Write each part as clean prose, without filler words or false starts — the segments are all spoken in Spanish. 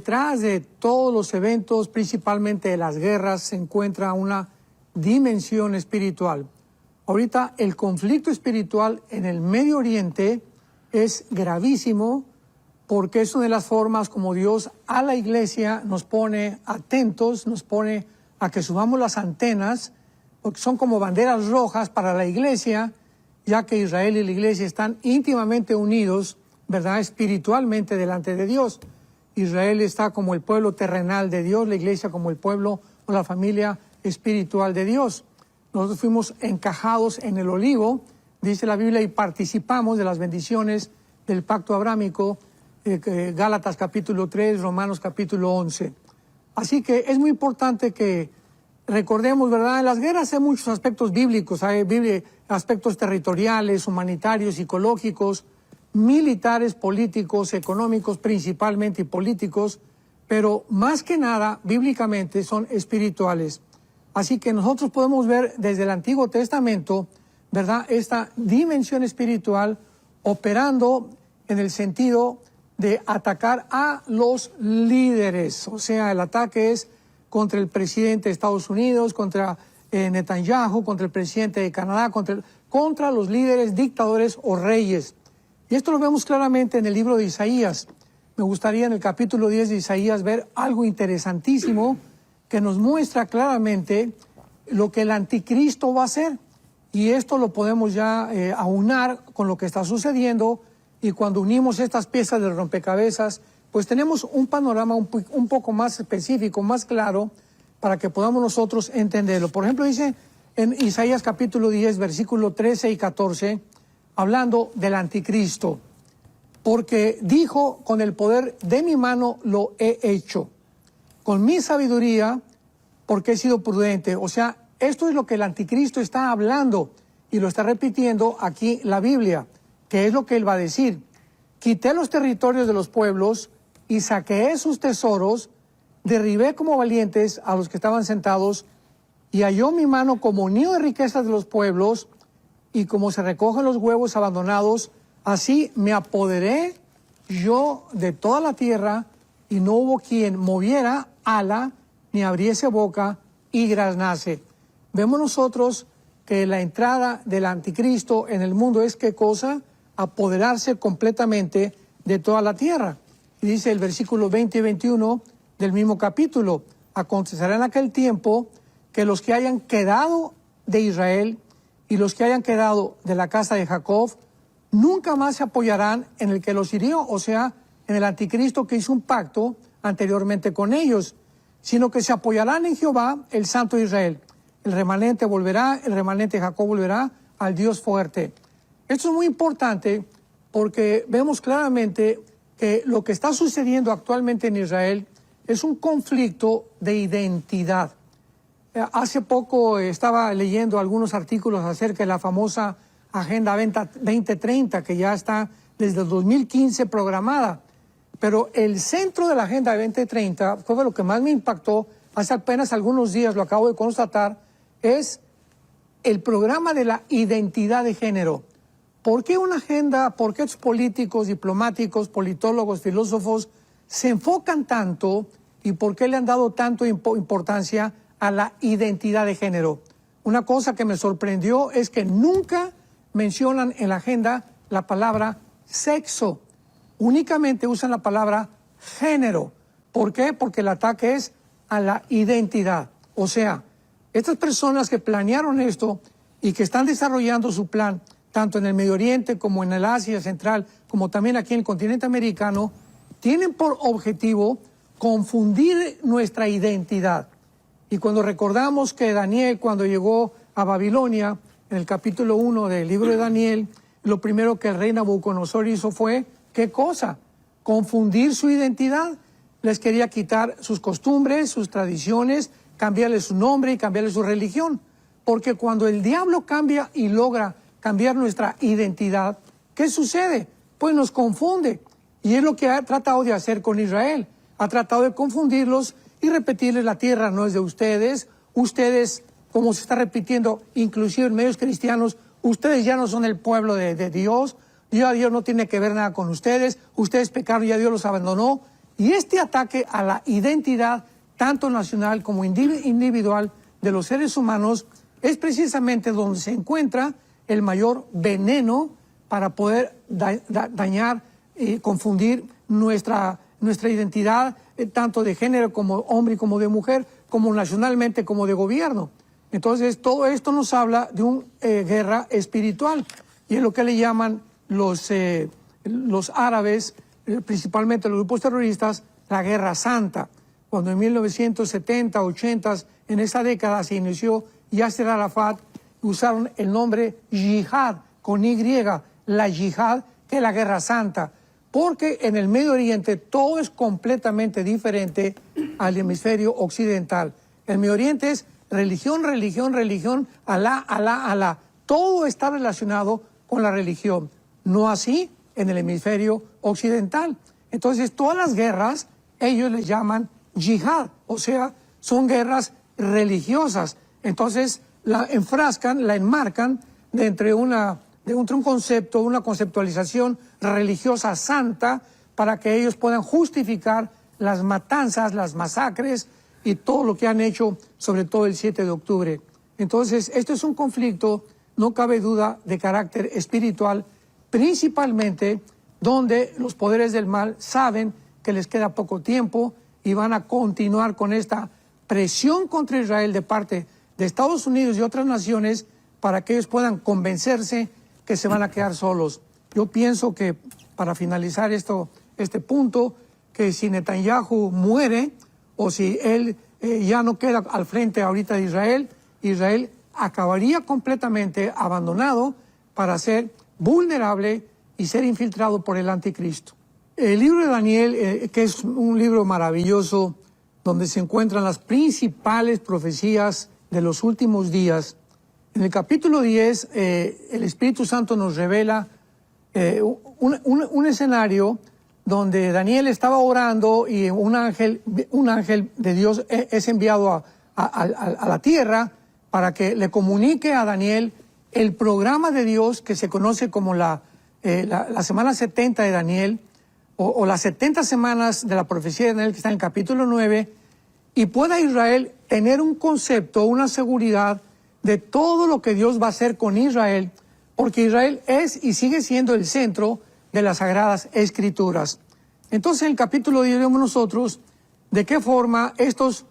detrás de todos los eventos, principalmente de las guerras, se encuentra una dimensión espiritual. Ahorita el conflicto espiritual en el Medio Oriente es gravísimo porque es una de las formas como Dios a la iglesia nos pone atentos, nos pone a que subamos las antenas, porque son como banderas rojas para la iglesia, ya que Israel y la iglesia están íntimamente unidos, ¿verdad?, espiritualmente delante de Dios. Israel está como el pueblo terrenal de Dios, la iglesia como el pueblo o la familia espiritual de Dios. Nosotros fuimos encajados en el olivo, dice la Biblia, y participamos de las bendiciones del pacto abrámico, Gálatas capítulo 3, Romanos capítulo 11. Así que es muy importante que recordemos, ¿verdad? En las guerras hay muchos aspectos bíblicos, hay aspectos territoriales, humanitarios, psicológicos, militares, políticos, económicos principalmente y políticos, pero más que nada, bíblicamente, son espirituales. Así que nosotros podemos ver desde el Antiguo Testamento, ¿verdad?, esta dimensión espiritual operando en el sentido de atacar a los líderes. O sea, el ataque es contra el presidente de Estados Unidos, contra Netanyahu, contra el presidente de Canadá, contra los líderes, dictadores o reyes. Y esto lo vemos claramente en el libro de Isaías. Me gustaría en el capítulo 10 de Isaías ver algo interesantísimo que nos muestra claramente lo que el anticristo va a hacer. Y esto lo podemos ya aunar con lo que está sucediendo, y cuando unimos estas piezas del rompecabezas, pues tenemos un panorama un poco más específico, más claro, para que podamos nosotros entenderlo. Por ejemplo, dice en Isaías capítulo 10, versículo 13 y 14, hablando del anticristo, porque dijo, con el poder de mi mano lo he hecho, con mi sabiduría, porque he sido prudente. O sea, esto es lo que el anticristo está hablando y lo está repitiendo aquí la Biblia, que es lo que él va a decir. Quité los territorios de los pueblos y saqué sus tesoros, derribé como valientes a los que estaban sentados, y halló mi mano como nido de riquezas de los pueblos, y como se recogen los huevos abandonados, así me apoderé yo de toda la tierra, y no hubo quien moviera ala, ni abriese boca, y graznase. Vemos nosotros que la entrada del anticristo en el mundo es, ¿qué cosa? Apoderarse completamente de toda la tierra. Y dice el versículo 20 y 21 del mismo capítulo: acontecerá en aquel tiempo que los que hayan quedado de Israel y los que hayan quedado de la casa de Jacob nunca más se apoyarán en el que los hirió, o sea, en el anticristo que hizo un pacto anteriormente con ellos, sino que se apoyarán en Jehová, el Santo de Israel. El remanente volverá, el remanente de Jacob volverá al Dios fuerte. Esto es muy importante porque vemos claramente que lo que está sucediendo actualmente en Israel es un conflicto de identidad. Hace poco estaba leyendo algunos artículos acerca de la famosa Agenda 2030, que ya está desde el 2015 programada. Pero el centro de la Agenda 2030, fue lo que más me impactó, hace apenas algunos días lo acabo de constatar, es el programa de la identidad de género. ¿Por qué una agenda, por qué los políticos, diplomáticos, politólogos, filósofos se enfocan tanto y por qué le han dado tanto importancia a la identidad de género? Una cosa que me sorprendió es que nunca mencionan en la agenda la palabra sexo. Únicamente usan la palabra género. ¿Por qué? Porque el ataque es a la identidad. O sea, estas personas que planearon esto y que están desarrollando su plan, tanto en el Medio Oriente como en el Asia Central, como también aquí en el continente americano, tienen por objetivo confundir nuestra identidad. Y cuando recordamos que Daniel, cuando llegó a Babilonia, en el capítulo 1 del libro de Daniel, lo primero que el rey Nabucodonosor hizo fue, ¿qué cosa? Confundir su identidad. Les quería quitar sus costumbres, sus tradiciones, cambiarle su nombre y cambiarle su religión. Porque cuando el diablo cambia y logra cambiar nuestra identidad, ¿qué sucede? Pues nos confunde. Y es lo que ha tratado de hacer con Israel. Ha tratado de confundirlos y repetirles: la tierra no es de ustedes. Ustedes, como se está repitiendo inclusive en medios cristianos, ustedes ya no son el pueblo de Dios. Ya Dios no tiene que ver nada con ustedes. Ustedes pecaron, ya Dios los abandonó. Y este ataque a la identidad, tanto nacional como individual, de los seres humanos, es precisamente donde se encuentra el mayor veneno para poder dañar y confundir nuestra identidad, tanto de género como hombre y como de mujer, como nacionalmente como de gobierno. Entonces, todo esto nos habla de una guerra espiritual, y es lo que le llaman los árabes, principalmente los grupos terroristas, la Guerra Santa. Cuando en 1970, 80, en esa década se inició Yasser Arafat, usaron el nombre Yihad, con Y, la Yihad, que es la Guerra Santa, porque en el Medio Oriente todo es completamente diferente al hemisferio occidental. El Medio Oriente es religión, religión, religión, Alá, Alá, Alá. Todo está relacionado con la religión, no así en el hemisferio occidental. Entonces, todas las guerras, ellos les llaman yihad, o sea, son guerras religiosas. Entonces, la enfrascan, la enmarcan de un concepto, una conceptualización religiosa santa, para que ellos puedan justificar las matanzas, las masacres y todo lo que han hecho, sobre todo el 7 de octubre. Entonces, esto es un conflicto, no cabe duda, de carácter espiritual, principalmente donde los poderes del mal saben que les queda poco tiempo y van a continuar con esta presión contra Israel de parte de Estados Unidos y otras naciones para que ellos puedan convencerse que se van a quedar solos. Yo pienso que, para finalizar este punto, que si Netanyahu muere o si él ya no queda al frente ahorita de Israel, Israel acabaría completamente abandonado para ser vulnerable y ser infiltrado por el anticristo. El libro de Daniel, que es un libro maravilloso, donde se encuentran las principales profecías de los últimos días. En el capítulo 10, el Espíritu Santo nos revela un escenario donde Daniel estaba orando y un ángel de Dios es enviado a la tierra para que le comunique a Daniel el programa de Dios que se conoce como la semana 70 de Daniel, o las 70 semanas de la profecía de Daniel, que está en el capítulo 9, y pueda Israel tener un concepto, una seguridad de todo lo que Dios va a hacer con Israel, porque Israel es y sigue siendo el centro de las Sagradas Escrituras. Entonces, en el capítulo 10 vemos nosotros de qué forma estas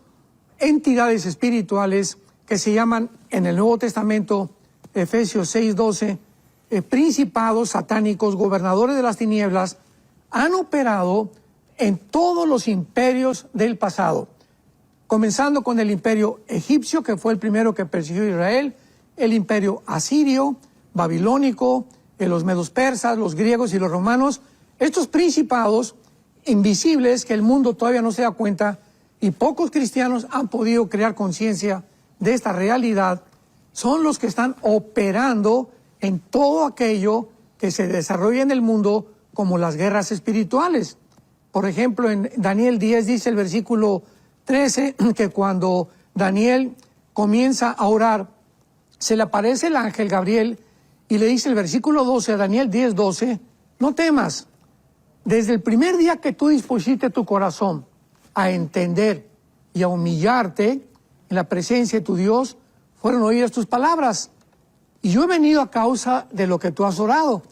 entidades espirituales, que se llaman en el Nuevo Testamento, Efesios 6:12, principados satánicos, gobernadores de las tinieblas, han operado en todos los imperios del pasado, comenzando con el imperio egipcio, que fue el primero que persiguió a Israel, el imperio asirio, babilónico, los medos persas, los griegos y los romanos. Estos principados invisibles que el mundo todavía no se da cuenta, y pocos cristianos han podido crear conciencia de esta realidad, son los que están operando en todo aquello que se desarrolla en el mundo, como las guerras espirituales. Por ejemplo, en Daniel 10 dice el versículo 13, que cuando Daniel comienza a orar, se le aparece el ángel Gabriel y le dice el versículo 12 a Daniel 10:12, no temas, desde el primer día que tú dispusiste tu corazón a entender y a humillarte en la presencia de tu Dios, fueron oídas tus palabras. Y yo he venido a causa de lo que tú has orado.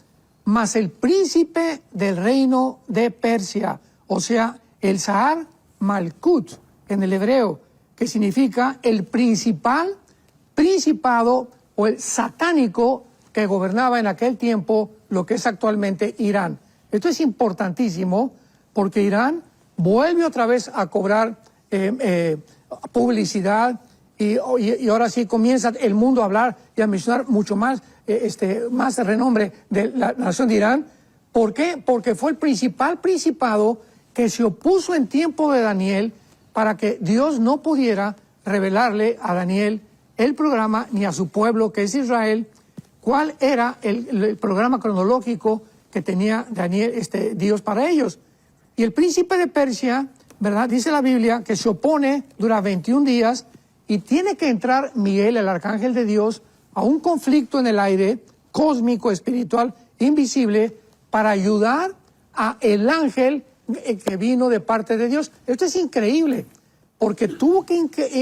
Mas el príncipe del reino de Persia, o sea, el Sahar Malkut en el hebreo, que significa el principado o el satánico que gobernaba en aquel tiempo lo que es actualmente Irán. Esto es importantísimo porque Irán vuelve otra vez a cobrar publicidad y ahora sí comienza el mundo a hablar y a mencionar mucho más más renombre de la nación de Irán. ¿Por qué? Porque fue el principado que se opuso en tiempo de Daniel para que Dios no pudiera revelarle a Daniel el programa ni a su pueblo, que es Israel, cuál era el programa cronológico que tenía Daniel, Dios para ellos. Y el príncipe de Persia, ¿verdad? Dice la Biblia que se opone, dura 21 días, y tiene que entrar Miguel, el arcángel de Dios, a un conflicto en el aire, cósmico, espiritual, invisible, para ayudar a el ángel que vino de parte de Dios. Esto es increíble, porque tuvo que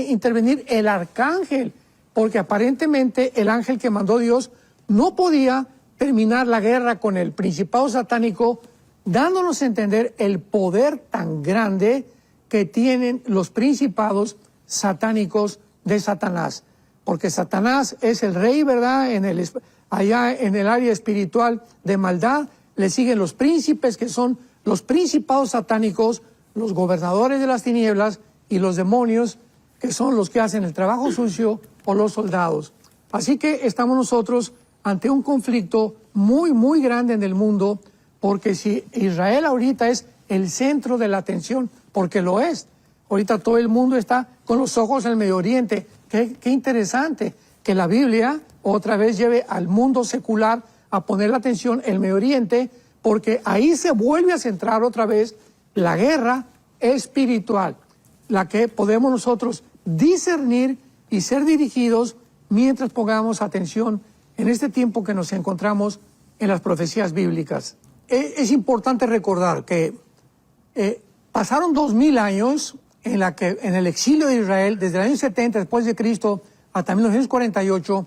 intervenir el arcángel, porque aparentemente el ángel que mandó Dios no podía terminar la guerra con el principado satánico, dándonos a entender el poder tan grande que tienen los principados satánicos de Satanás. Porque Satanás es el rey, ¿verdad? Allá en el área espiritual de maldad, le siguen los príncipes, que son los principados satánicos, los gobernadores de las tinieblas, y los demonios, que son los que hacen el trabajo sucio, o los soldados. Así que estamos nosotros ante un conflicto muy, muy grande en el mundo, porque si Israel ahorita es el centro de la atención, porque lo es, ahorita todo el mundo está con los ojos en el Medio Oriente. Qué interesante que la Biblia otra vez lleve al mundo secular a poner la atención en el Medio Oriente, porque ahí se vuelve a centrar otra vez la guerra espiritual, la que podemos nosotros discernir y ser dirigidos mientras pongamos atención en este tiempo que nos encontramos en las profecías bíblicas. Es importante recordar que pasaron 2000 años en el exilio de Israel, desde el año 70 después de Cristo hasta 1948,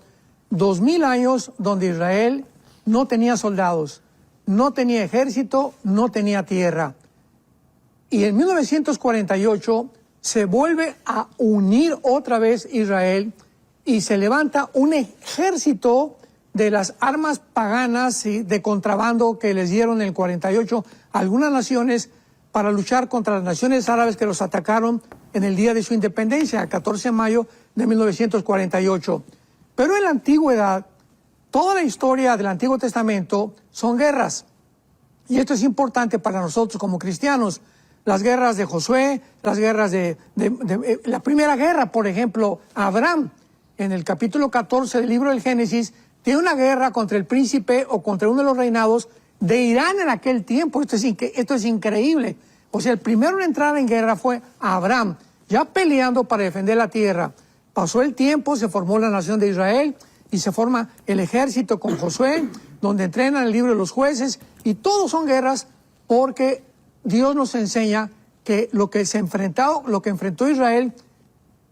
2000 años donde Israel no tenía soldados, no tenía ejército, no tenía tierra. Y en 1948 se vuelve a unir otra vez Israel y se levanta un ejército de las armas paganas y de contrabando que les dieron en el 48 a algunas naciones para luchar contra las naciones árabes que los atacaron en el día de su independencia, el 14 de mayo de 1948. Pero en la antigüedad, toda la historia del Antiguo Testamento son guerras. Y esto es importante para nosotros como cristianos. Las guerras de Josué, las guerras la primera guerra, por ejemplo, Abraham, en el capítulo 14 del libro del Génesis, tiene una guerra contra el príncipe o contra uno de los reinados de Irán en aquel tiempo. Esto es increíble. O sea, el primero en entrar en guerra fue Abraham, ya peleando para defender la tierra. Pasó el tiempo, se formó la nación de Israel y se forma el ejército con Josué, donde entrenan el libro de los jueces, y todos son guerras porque Dios nos enseña que lo que enfrentó Israel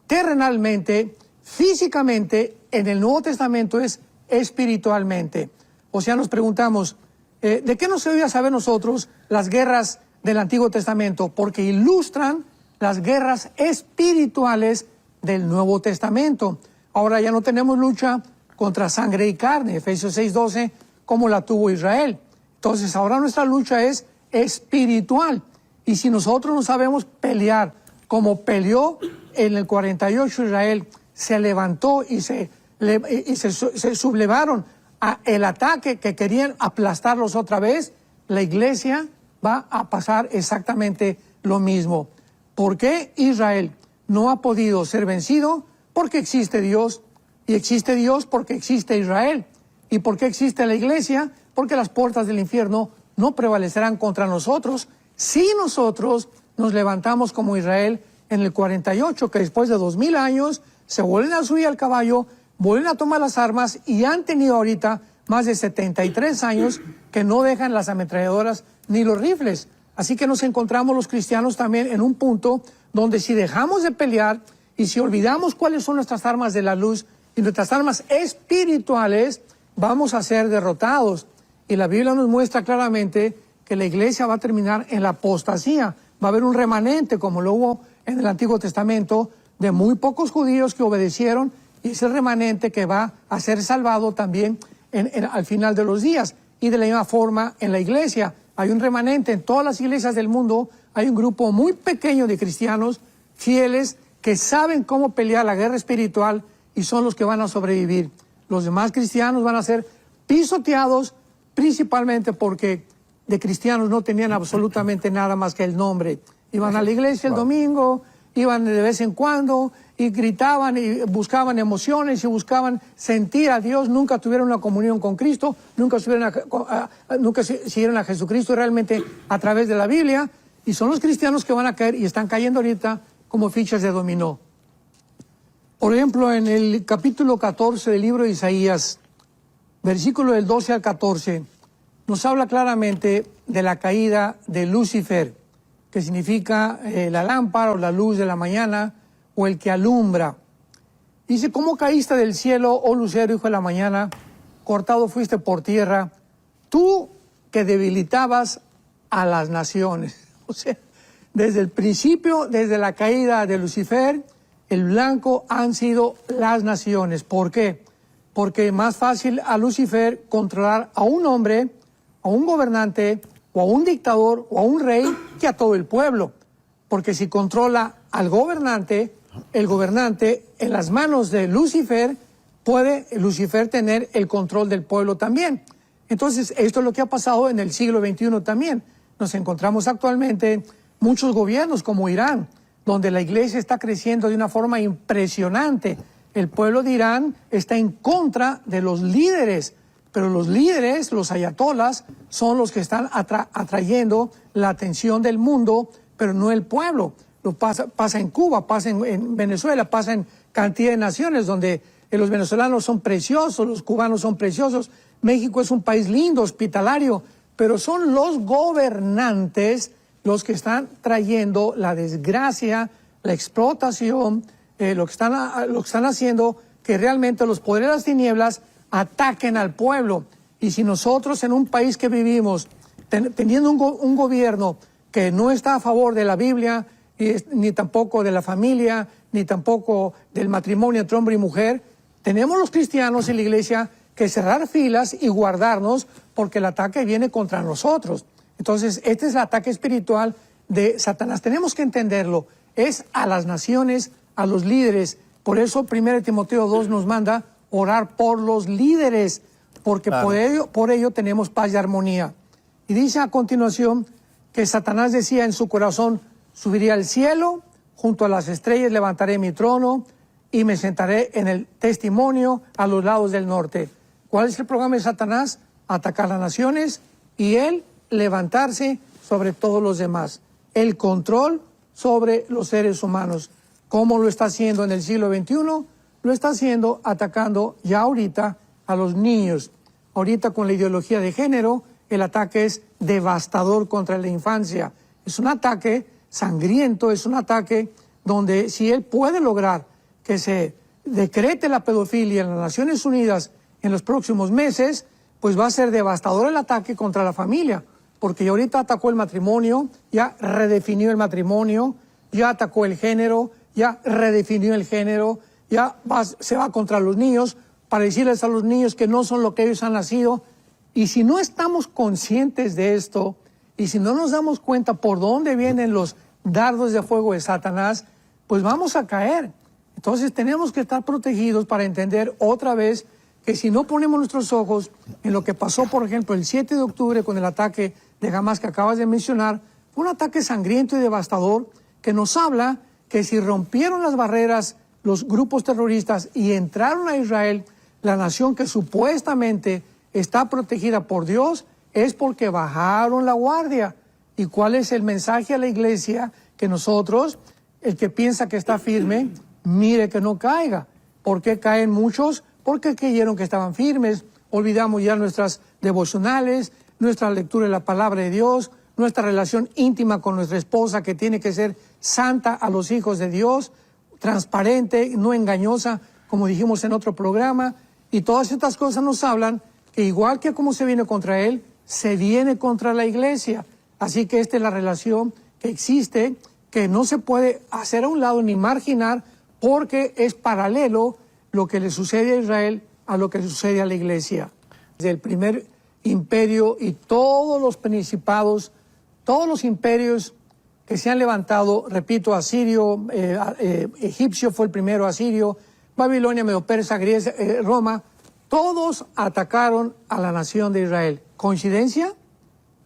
terrenalmente, físicamente, en el Nuevo Testamento es espiritualmente. O sea, nos preguntamos, ¿de qué nos debía saber nosotros las guerras del Antiguo Testamento? Porque ilustran las guerras espirituales del Nuevo Testamento. Ahora ya no tenemos lucha contra sangre y carne, Efesios 6:12, como la tuvo Israel. Entonces ahora nuestra lucha es espiritual. Y si nosotros no sabemos pelear como peleó en el 48 Israel, se levantó y se sublevaron a el ataque que querían aplastarlos otra vez, la iglesia va a pasar exactamente lo mismo. ¿Por qué Israel no ha podido ser vencido? Porque existe Dios, y existe Dios porque existe Israel. ¿Y por qué existe la iglesia? Porque las puertas del infierno no prevalecerán contra nosotros si nosotros nos levantamos como Israel en el 48, que después de 2000 años se vuelven a subir al caballo, vuelven a tomar las armas y han tenido ahorita más de 73 años que no dejan las ametralladoras ni los rifles. Así que nos encontramos los cristianos también en un punto donde si dejamos de pelear y si olvidamos cuáles son nuestras armas de la luz y nuestras armas espirituales, vamos a ser derrotados. Y la Biblia nos muestra claramente que la iglesia va a terminar en la apostasía. Va a haber un remanente, como lo hubo en el Antiguo Testamento, de muy pocos judíos que obedecieron, y es el remanente que va a ser salvado también al final de los días. Y de la misma forma en la iglesia hay un remanente. En todas las iglesias del mundo hay un grupo muy pequeño de cristianos fieles que saben cómo pelear la guerra espiritual y son los que van a sobrevivir. Los demás cristianos van a ser pisoteados, principalmente porque de cristianos no tenían absolutamente nada más que el nombre. Iban a la iglesia el domingo, iban de vez en cuando y gritaban y buscaban emociones y buscaban sentir a Dios. Nunca tuvieron una comunión con Cristo, nunca siguieron a Jesucristo realmente a través de la Biblia, y son los cristianos que van a caer y están cayendo ahorita como fichas de dominó. Por ejemplo, en el capítulo 14 del libro de Isaías, versículo del 12 al 14, nos habla claramente de la caída de Lucifer. que significa la lámpara o la luz de la mañana o el que alumbra. Dice, ¿cómo caíste del cielo, oh lucero, hijo de la mañana? Cortado fuiste por tierra, tú que debilitabas a las naciones. O sea, desde el principio, desde la caída de Lucifer, el blanco han sido las naciones. ¿Por qué? Porque es más fácil a Lucifer controlar a un hombre, a un gobernante, o a un dictador, o a un rey, que a todo el pueblo. Porque si controla al gobernante, el gobernante en las manos de Lucifer, puede Lucifer tener el control del pueblo también. Entonces, esto es lo que ha pasado en el siglo XXI también. Nos encontramos actualmente muchos gobiernos como Irán, donde la iglesia está creciendo de una forma impresionante. El pueblo de Irán está en contra de los líderes, pero los líderes, los ayatolás, son los que están atrayendo la atención del mundo, pero no el pueblo. Pasa en Cuba, pasa en Venezuela, pasa en cantidad de naciones donde los venezolanos son preciosos, los cubanos son preciosos. México es un país lindo, hospitalario, pero son los gobernantes los que están trayendo la desgracia, la explotación, lo que están haciendo que realmente los poderes de las tinieblas ataquen al pueblo. Y si nosotros en un país que vivimos, teniendo un gobierno que no está a favor de la Biblia, ni tampoco de la familia, ni tampoco del matrimonio entre hombre y mujer, tenemos los cristianos en la iglesia que cerrar filas y guardarnos porque el ataque viene contra nosotros. Entonces, este es el ataque espiritual de Satanás. Tenemos que entenderlo. Es a las naciones, a los líderes. Por eso 1 Timoteo 2 nos manda orar por los líderes, porque claro, por ello tenemos paz y armonía. Y dice a continuación que Satanás decía en su corazón, subiré al cielo, junto a las estrellas levantaré mi trono y me sentaré en el testimonio a los lados del norte. ¿Cuál es el programa de Satanás? Atacar las naciones y él levantarse sobre todos los demás. El control sobre los seres humanos. ¿Cómo lo está haciendo en el siglo XXI? Lo está haciendo atacando ya ahorita a los niños. Ahorita con la ideología de género, el ataque es devastador contra la infancia. Es un ataque sangriento, es un ataque donde si él puede lograr que se decrete la pedofilia en las Naciones Unidas en los próximos meses, pues va a ser devastador el ataque contra la familia, porque ya ahorita atacó el matrimonio, ya redefinió el matrimonio, ya atacó el género, ya redefinió el género, ya se va contra los niños para decirles a los niños que no son lo que ellos han nacido. Y si no estamos conscientes de esto, y si no nos damos cuenta por dónde vienen los dardos de fuego de Satanás, pues vamos a caer. Entonces tenemos que estar protegidos para entender otra vez que si no ponemos nuestros ojos en lo que pasó, por ejemplo, el 7 de octubre con el ataque de Hamas que acabas de mencionar, fue un ataque sangriento y devastador que nos habla que si rompieron las barreras los grupos terroristas y entraron a Israel, la nación que supuestamente está protegida por Dios, es porque bajaron la guardia. ¿Y cuál es el mensaje a la iglesia? Que nosotros, el que piensa que está firme, mire que no caiga. ¿Por qué caen muchos? Porque creyeron que estaban firmes. Olvidamos ya nuestras devocionales, nuestra lectura de la palabra de Dios, nuestra relación íntima con nuestra esposa, que tiene que ser santa a los hijos de Dios, transparente, no engañosa, como dijimos en otro programa. Y todas estas cosas nos hablan que igual que como se viene contra él, se viene contra la iglesia. Así que esta es la relación que existe, que no se puede hacer a un lado ni marginar, porque es paralelo lo que le sucede a Israel a lo que le sucede a la iglesia. Desde el primer imperio y todos los principados, todos los imperios que se han levantado, repito, asirio, egipcio fue el primero, asirio, Babilonia, Medo-Persa, Grecia, Roma, todos atacaron a la nación de Israel. ¿Coincidencia?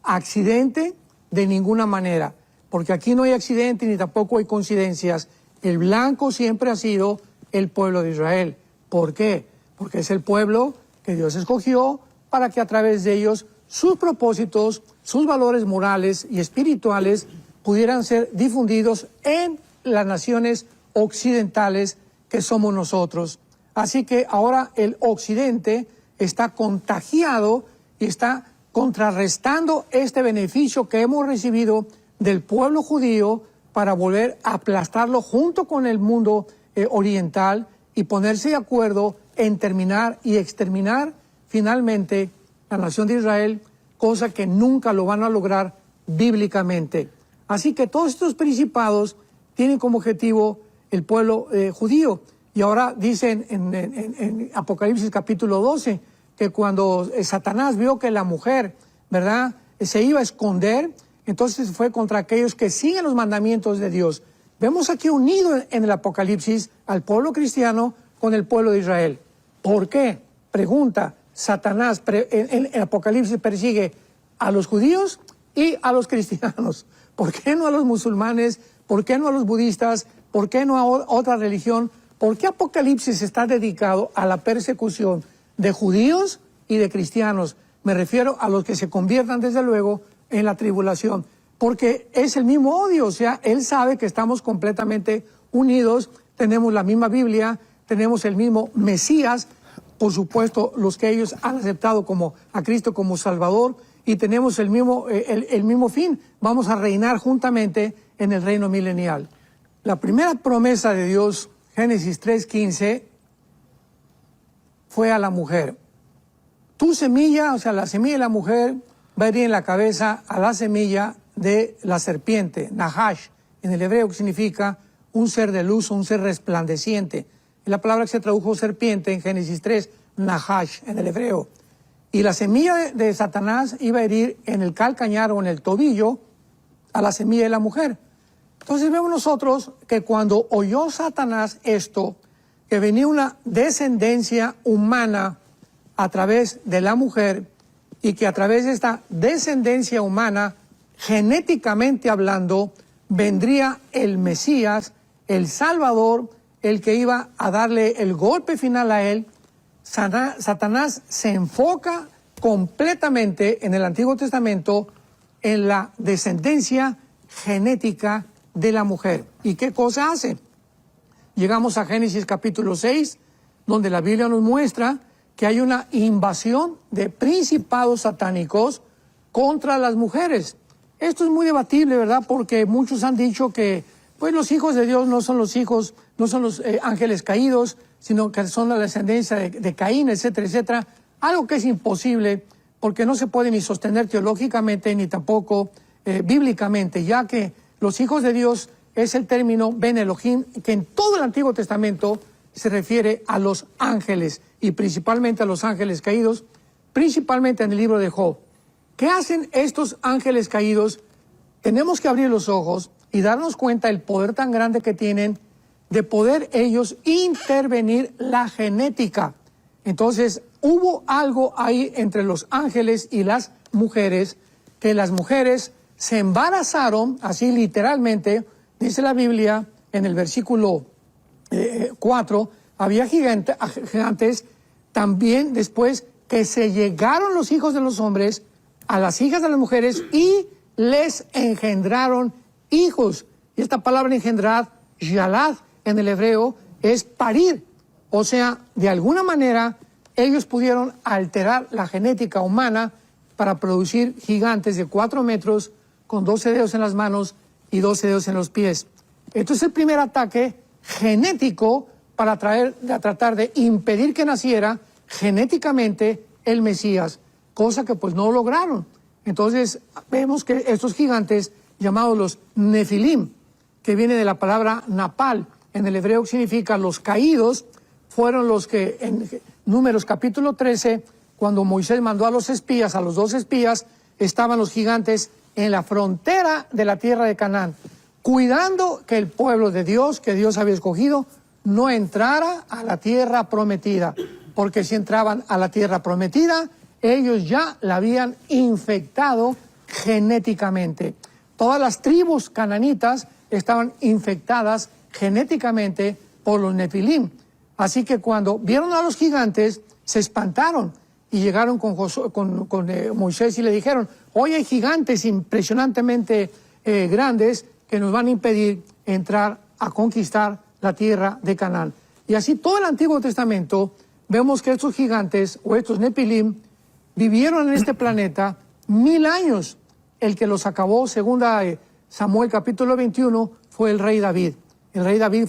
¿Accidente? De ninguna manera, porque aquí no hay accidente ni tampoco hay coincidencias. El blanco siempre ha sido el pueblo de Israel. ¿Por qué? Porque es el pueblo que Dios escogió para que a través de ellos sus propósitos, sus valores morales y espirituales pudieran ser difundidos en las naciones occidentales que somos nosotros. Así que ahora el occidente está contagiado y está contrarrestando este beneficio que hemos recibido del pueblo judío para volver a aplastarlo junto con el mundo oriental y ponerse de acuerdo en terminar y exterminar finalmente la nación de Israel, cosa que nunca lo van a lograr bíblicamente. Así que todos estos principados tienen como objetivo el pueblo judío. Y ahora dicen en Apocalipsis capítulo 12 que cuando Satanás vio que la mujer, ¿verdad?, se iba a esconder, entonces fue contra aquellos que siguen los mandamientos de Dios. Vemos aquí unido en el Apocalipsis al pueblo cristiano con el pueblo de Israel. ¿Por qué? Pregunta, Satanás en el Apocalipsis persigue a los judíos y a los cristianos. ¿Por qué no a los musulmanes? ¿Por qué no a los budistas? ¿Por qué no a otra religión? ¿Por qué Apocalipsis está dedicado a la persecución de judíos y de cristianos? Me refiero a los que se conviertan, desde luego, en la tribulación. Porque es el mismo odio, o sea, él sabe que estamos completamente unidos, tenemos la misma Biblia, tenemos el mismo Mesías, por supuesto, los que ellos han aceptado como a Cristo como Salvador, y tenemos el mismo fin. Vamos a reinar juntamente en el reino milenial. La primera promesa de Dios, Génesis 3:15, fue a la mujer. Tu semilla, o sea, la semilla de la mujer, va a ir en la cabeza a la semilla de la serpiente, Nahash, en el hebreo, que significa un ser de luz, un ser resplandeciente. Y la palabra que se tradujo serpiente en Génesis 3, Nahash, en el hebreo. Y la semilla de Satanás iba a herir en el calcañar o en el tobillo a la semilla de la mujer. Entonces vemos nosotros que cuando oyó Satanás esto, que venía una descendencia humana a través de la mujer, y que a través de esta descendencia humana, genéticamente hablando, vendría el Mesías, el Salvador, el que iba a darle el golpe final a él, Satanás se enfoca completamente en el Antiguo Testamento en la descendencia genética de la mujer. ¿Y qué cosa hace? Llegamos a Génesis capítulo 6, donde la Biblia nos muestra que hay una invasión de principados satánicos contra las mujeres. Esto es muy debatible, ¿verdad? Porque muchos han dicho que pues los hijos de Dios no son los hijos, no son los ángeles caídos, sino que son la descendencia de Caín, etcétera, etcétera. Algo que es imposible, porque no se puede ni sostener teológicamente ni tampoco bíblicamente, ya que los hijos de Dios es el término Ben Elohim, que en todo el Antiguo Testamento se refiere a los ángeles, y principalmente a los ángeles caídos, principalmente en el libro de Job. ¿Qué hacen estos ángeles caídos? Tenemos que abrir los ojos y darnos cuenta del poder tan grande que tienen de poder ellos intervenir la genética. Entonces, hubo algo ahí entre los ángeles y las mujeres, que las mujeres se embarazaron, así literalmente, dice la Biblia en el versículo 4, había gigantes, también después que se llegaron los hijos de los hombres a las hijas de las mujeres y les engendraron hijos. Y esta palabra engendrar, yalad, en el hebreo, es parir. O sea, de alguna manera, ellos pudieron alterar la genética humana para producir gigantes de 4 metros con 12 dedos en las manos y 12 dedos en los pies. Esto es el primer ataque genético para tratar de impedir que naciera genéticamente el Mesías, cosa que pues no lograron. Entonces vemos que estos gigantes, llamados los Nefilim, que viene de la palabra Napal, en el hebreo significa los caídos, fueron los que en Números capítulo 13, cuando Moisés mandó a los espías, a los 2 espías, estaban los gigantes en la frontera de la tierra de Canaán, cuidando que el pueblo de Dios, que Dios había escogido, no entrara a la tierra prometida, porque si entraban a la tierra prometida, ellos ya la habían infectado genéticamente. Todas las tribus cananitas estaban infectadas genéticamente por los Nefilim. Así que cuando vieron a los gigantes, se espantaron y llegaron con Moisés y le dijeron: hoy hay gigantes impresionantemente grandes que nos van a impedir entrar a conquistar la tierra de Canaán. Y así todo el Antiguo Testamento vemos que estos gigantes o estos Nefilim vivieron en este planeta 1000 años. El que los acabó, segunda Samuel capítulo 21 fue el rey David. El rey David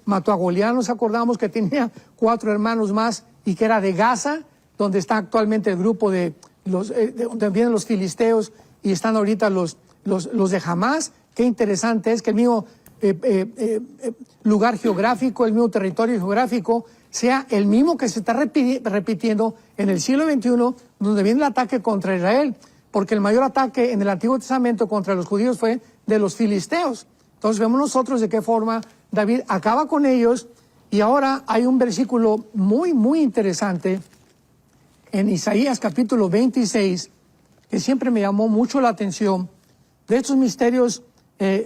mató a Goliat, nos acordamos que tenía 4 hermanos más y que era de Gaza, donde está actualmente el grupo donde vienen los filisteos y están ahorita los de Hamás. Qué interesante es que el mismo lugar geográfico, el mismo territorio geográfico, sea el mismo que se está repitiendo en el siglo XXI, donde viene el ataque contra Israel, porque el mayor ataque en el Antiguo Testamento contra los judíos fue de los filisteos. Entonces vemos nosotros de qué forma David acaba con ellos, y ahora hay un versículo muy, muy interesante en Isaías capítulo 26, que siempre me llamó mucho la atención, de estos misterios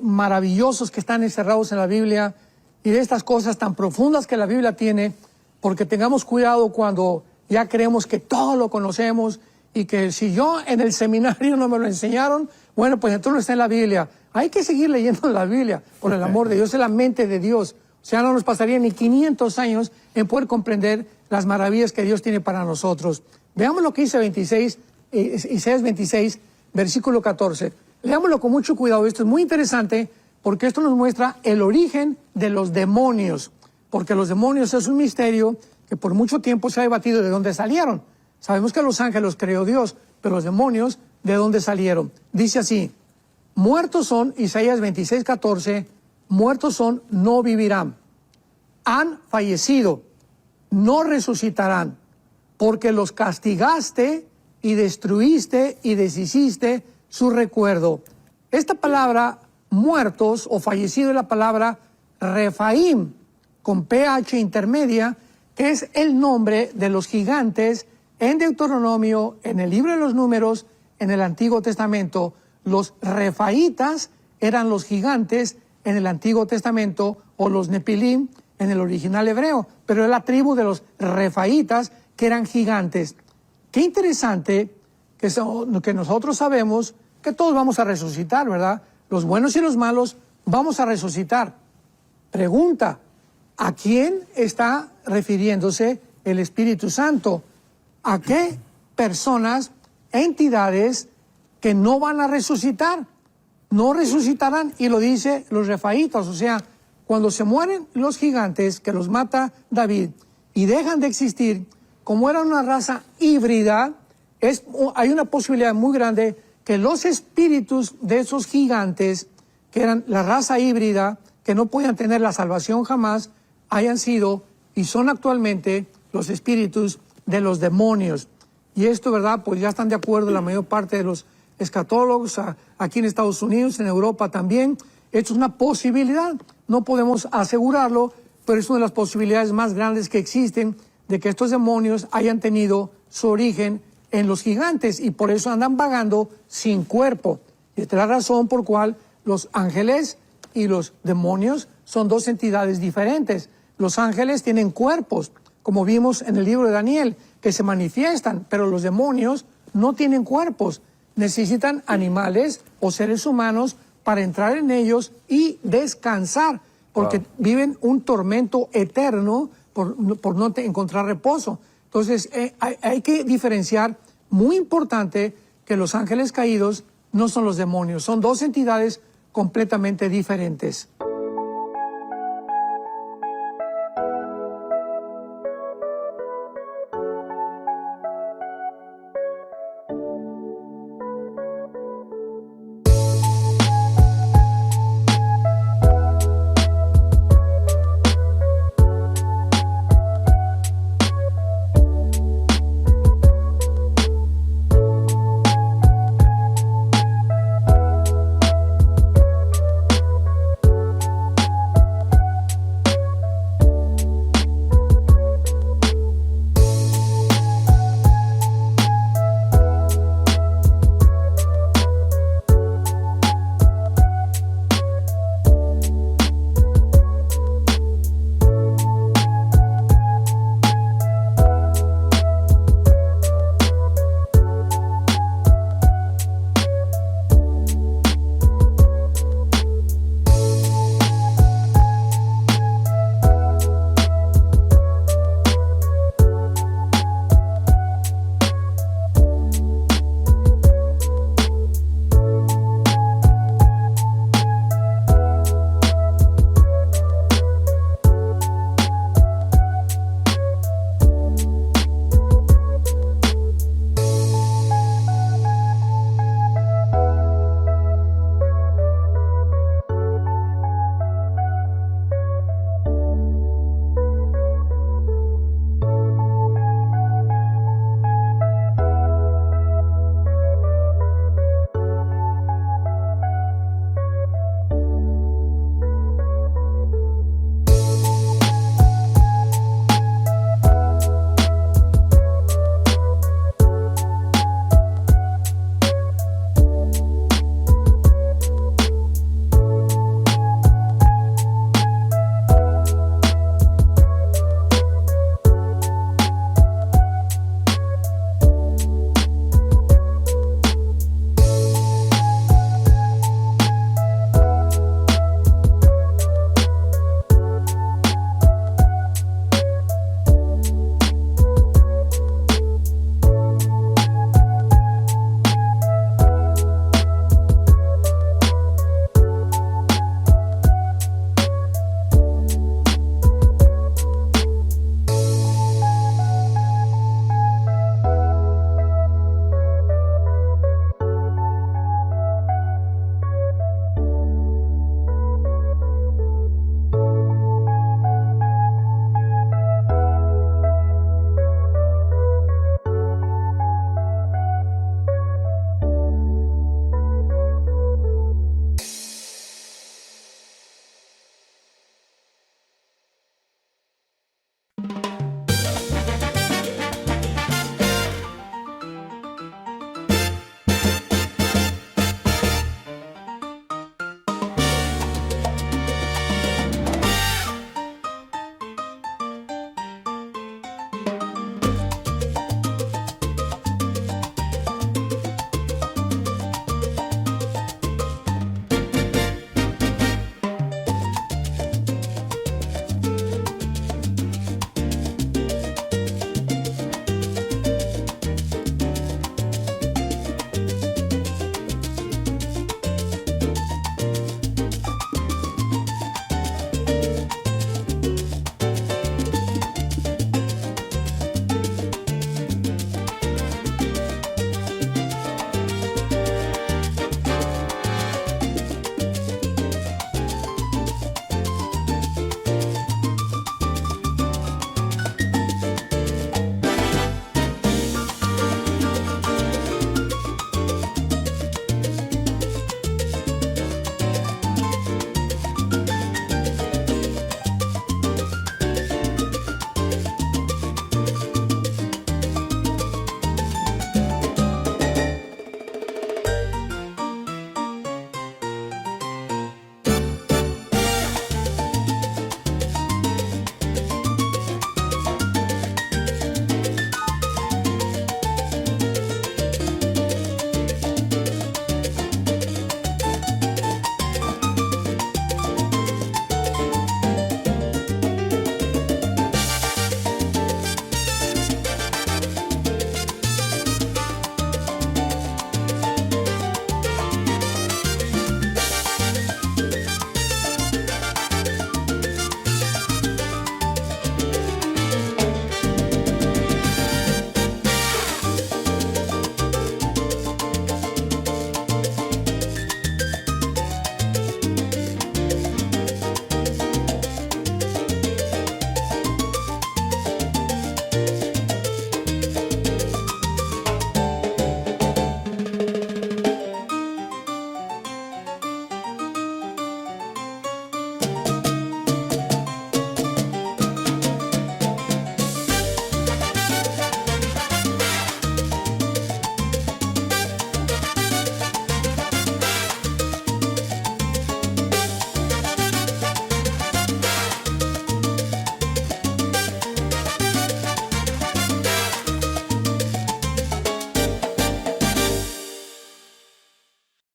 maravillosos que están encerrados en la Biblia y de estas cosas tan profundas que la Biblia tiene, porque tengamos cuidado cuando ya creemos que todo lo conocemos y que si yo en el seminario no me lo enseñaron, bueno, pues entonces no está en la Biblia. Hay que seguir leyendo la Biblia, por el amor de Dios, es la mente de Dios. O sea, no nos pasaría ni 500 años en poder comprender las maravillas que Dios tiene para nosotros. Veamos lo que dice Isaías 26, versículo 14. Leámoslo con mucho cuidado. Esto es muy interesante porque esto nos muestra el origen de los demonios. Porque los demonios es un misterio que por mucho tiempo se ha debatido de dónde salieron. Sabemos que los ángeles creó Dios, pero los demonios, ¿de dónde salieron? Dice así: muertos son, Isaías 26, 14, muertos son, no vivirán. Han fallecido, no resucitarán, porque los castigaste y destruiste y deshiciste su recuerdo. Esta palabra muertos o fallecido es la palabra Refaim, con PH intermedia, que es el nombre de los gigantes en Deuteronomio, en el libro de los Números, en el Antiguo Testamento. Los refaitas eran los gigantes en el Antiguo Testamento, o los nepilim en el original hebreo, pero es la tribu de los refaitas que eran gigantes. Qué interesante que nosotros sabemos que todos vamos a resucitar, ¿verdad? Los buenos y los malos vamos a resucitar. Pregunta: ¿a quién está refiriéndose el Espíritu Santo? ¿A qué personas, entidades que no van a resucitar? No resucitarán, y lo dice los refaitas. O sea, cuando se mueren los gigantes que los mata David y dejan de existir, como era una raza híbrida, hay una posibilidad muy grande que los espíritus de esos gigantes, que eran la raza híbrida, que no podían tener la salvación jamás, hayan sido y son actualmente los espíritus de los demonios. Y esto, ¿verdad? Pues ya están de acuerdo la mayor parte de los escatólogos, aquí en Estados Unidos, en Europa también. Esto es una posibilidad, no podemos asegurarlo, pero es una de las posibilidades más grandes que existen de que estos demonios hayan tenido su origen en los gigantes y por eso andan vagando sin cuerpo. Y esta es la razón por cual los ángeles y los demonios son dos entidades diferentes. Los ángeles tienen cuerpos, como vimos en el libro de Daniel, que se manifiestan, pero los demonios no tienen cuerpos. Necesitan animales o seres humanos para entrar en ellos y descansar, porque viven un tormento eterno por no encontrar reposo. Entonces hay que diferenciar, muy importante, que los ángeles caídos no son los demonios, son dos entidades completamente diferentes.